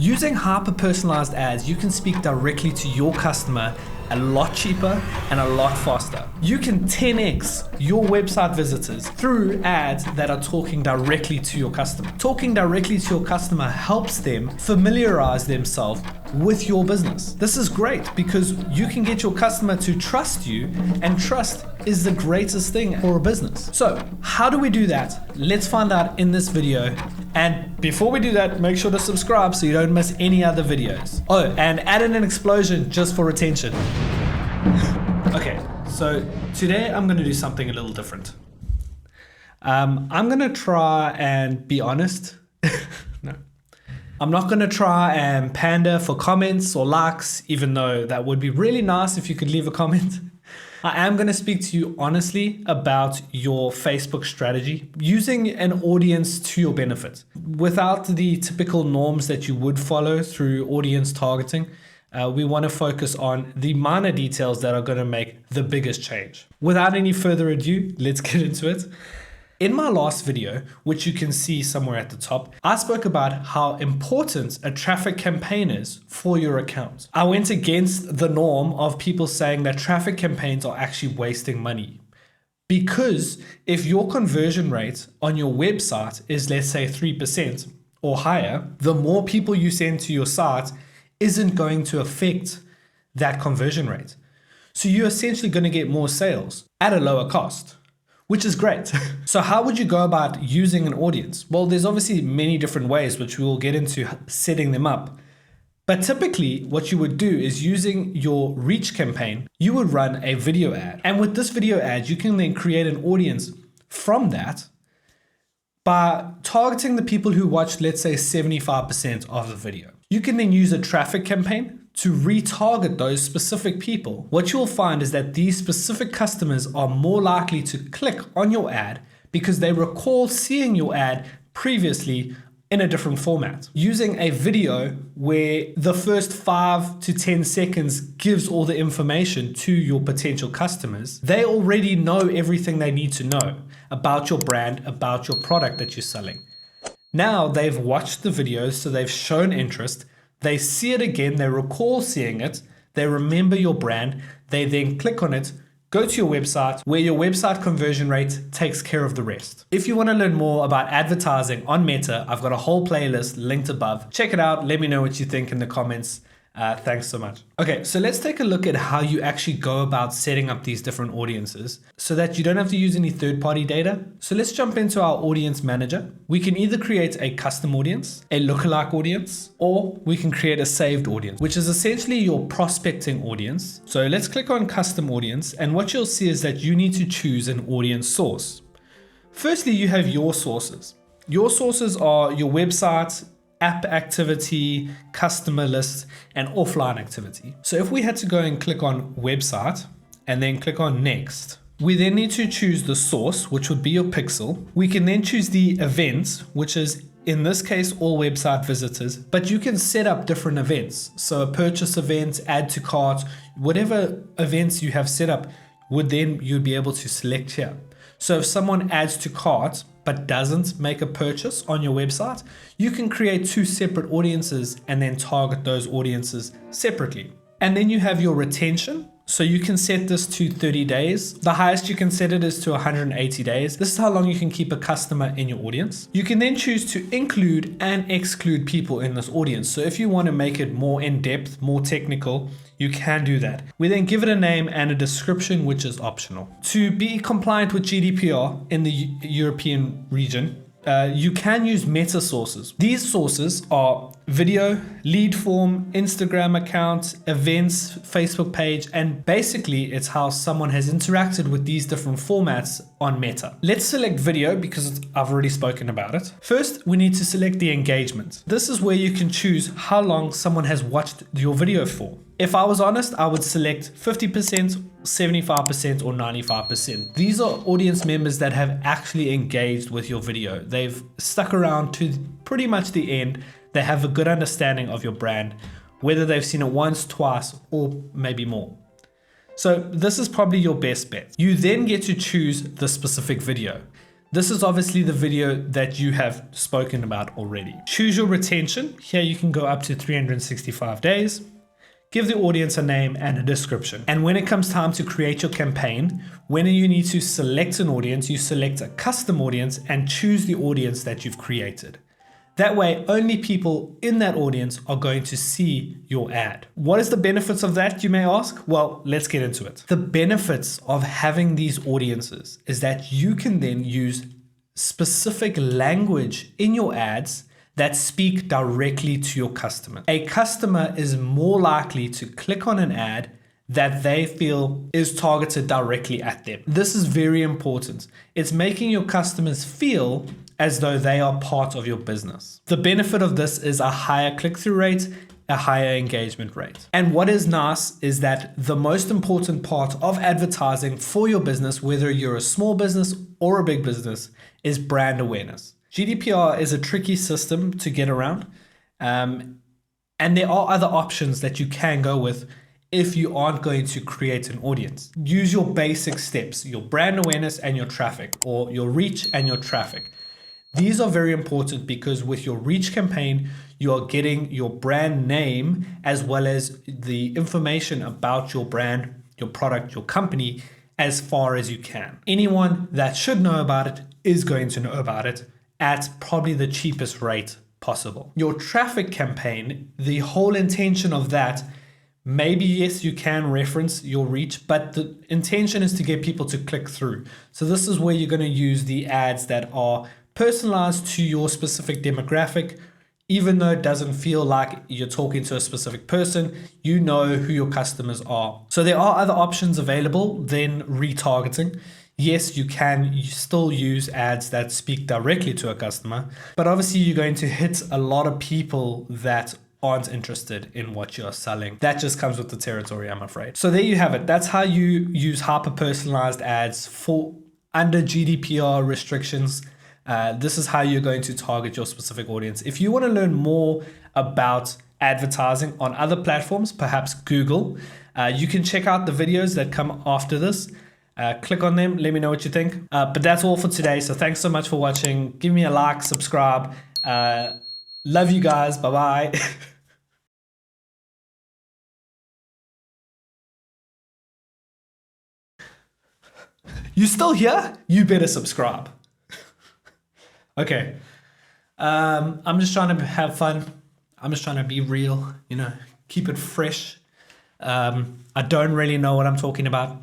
Using hyper-personalized ads, you can speak directly to your customer a lot cheaper and a lot faster. You can 10x your website visitors through ads that are talking directly to your customer. Talking directly to your customer helps them familiarize themselves with your business. This is great because you can get your customer to trust you, and trust is the greatest thing for a business. So how do we do that? Let's find out in this video. And before we do that, make sure to subscribe so you don't miss any other videos. Oh, and add in an explosion just for retention. Okay, so today I'm gonna do something a little different. I'm gonna try and be honest. No. I'm not gonna try and pander for comments or likes, even though that would be really nice if you could leave a comment. I am going to speak to you honestly about your Facebook strategy, using an audience to your benefit without the typical norms that you would follow through audience targeting. We want to focus on the minor details that are going to make the biggest change. Without any further ado, let's get into it. In my last video, which you can see somewhere at the top, I spoke about how important a traffic campaign is for your account. I went against the norm of people saying that traffic campaigns are actually wasting money. Because if your conversion rate on your website is, let's say, 3% or higher, the more people you send to your site isn't going to affect that conversion rate. So you're essentially going to get more sales at a lower cost, which is great. So how would you go about using an audience? Well, there's obviously many different ways, which we will get into setting them up. But typically what you would do is, using your reach campaign, you would run a video ad. And with this video ad, you can then create an audience from that by targeting the people who watched, let's say, 75% of the video. You can then use a traffic campaign to retarget those specific people. What you'll find is that these specific customers are more likely to click on your ad because they recall seeing your ad previously in a different format. Using a video where the first 5 to 10 seconds gives all the information to your potential customers, they already know everything they need to know about your brand, about your product that you're selling. Now they've watched the videos, so they've shown interest. They see it again, they recall seeing it, they remember your brand, they then click on it, go to your website, where your website conversion rate takes care of the rest. If you want to learn more about advertising on Meta, I've got a whole playlist linked above. Check it out, let me know what you think in the comments. Thanks so much. Okay, so let's take a look at how you actually go about setting up these different audiences so that you don't have to use any third-party data. So let's jump into our audience manager. We can either create a custom audience, a lookalike audience, or we can create a saved audience, which is essentially your prospecting audience. So let's click on custom audience, and what you'll see is that you need to choose an audience source. Firstly, you have your sources. Your sources are your website, app activity, customer list, and offline activity. So if we had to go and click on website and then click on next, we then need to choose the source, which would be your pixel. We can then choose the event, which is in this case all website visitors, but you can set up different events. So a purchase event, add to cart, whatever events you have set up you'd be able to select here. So if someone adds to cart but doesn't make a purchase on your website, you can create 2 separate audiences and then target those audiences separately. And then you have your retention. So you can set this to 30 days. The highest you can set it is to 180 days. This is how long you can keep a customer in your audience. You can then choose to include and exclude people in this audience. So if you want to make it more in-depth, more technical, you can do that. We then give it a name and a description, which is optional. To be compliant with Gdpr in the European region, you can use meta sources. These sources are video, lead form, Instagram account, events, Facebook page, and basically it's how someone has interacted with these different formats on Meta. Let's select video because I've already spoken about it. First, we need to select the engagement. This is where you can choose how long someone has watched your video for. If I was honest, I would select 50%, 75%, or 95%. These are audience members that have actually engaged with your video. They've stuck around to pretty much the end. They have a good understanding of your brand, whether they've seen it once, twice, or maybe more. So this is probably your best bet. You then get to choose the specific video. This is obviously the video that you have spoken about already. Choose your retention. Here you can go up to 365 days. Give the audience a name and a description. And when it comes time to create your campaign, when you need to select an audience, you select a custom audience and choose the audience that you've created. That way, only people in that audience are going to see your ad. What is the benefits of that, you may ask? Well, let's get into it. The benefits of having these audiences is that you can then use specific language in your ads that speak directly to your customer. A customer is more likely to click on an ad that they feel is targeted directly at them. This is very important. It's making your customers feel as though they are part of your business. The benefit of this is a higher click-through rate, a higher engagement rate. And what is nice is that the most important part of advertising for your business, whether you're a small business or a big business, is brand awareness. GDPR is a tricky system to get around, and there are other options that you can go with if you aren't going to create an audience. Use your basic steps, your brand awareness and your traffic, or your reach and your traffic. These are very important because with your reach campaign, you are getting your brand name as well as the information about your brand, your product, your company as far as you can. Anyone that should know about it is going to know about it at probably the cheapest rate possible. Your traffic campaign, the whole intention of that, maybe yes, you can reference your reach, but the intention is to get people to click through. So this is where you're going to use the ads that are personalized to your specific demographic. Even though it doesn't feel like you're talking to a specific person, you know who your customers are. So there are other options available than retargeting. Yes, you can still use ads that speak directly to a customer, but obviously you're going to hit a lot of people that aren't interested in what you're selling. That just comes with the territory, I'm afraid. So there you have it. That's how you use hyper-personalized ads for under GDPR restrictions. This is how you're going to target your specific audience. If you want to learn more about advertising on other platforms, perhaps Google, you can check out the videos that come after this. Click on them, let me know what you think. But that's all for today. So thanks so much for watching. Give me a like, subscribe. Love you guys. Bye-bye. You still here? You better subscribe. Okay. I'm just trying to have fun. I'm just trying to be real, keep it fresh. I don't really know what I'm talking about.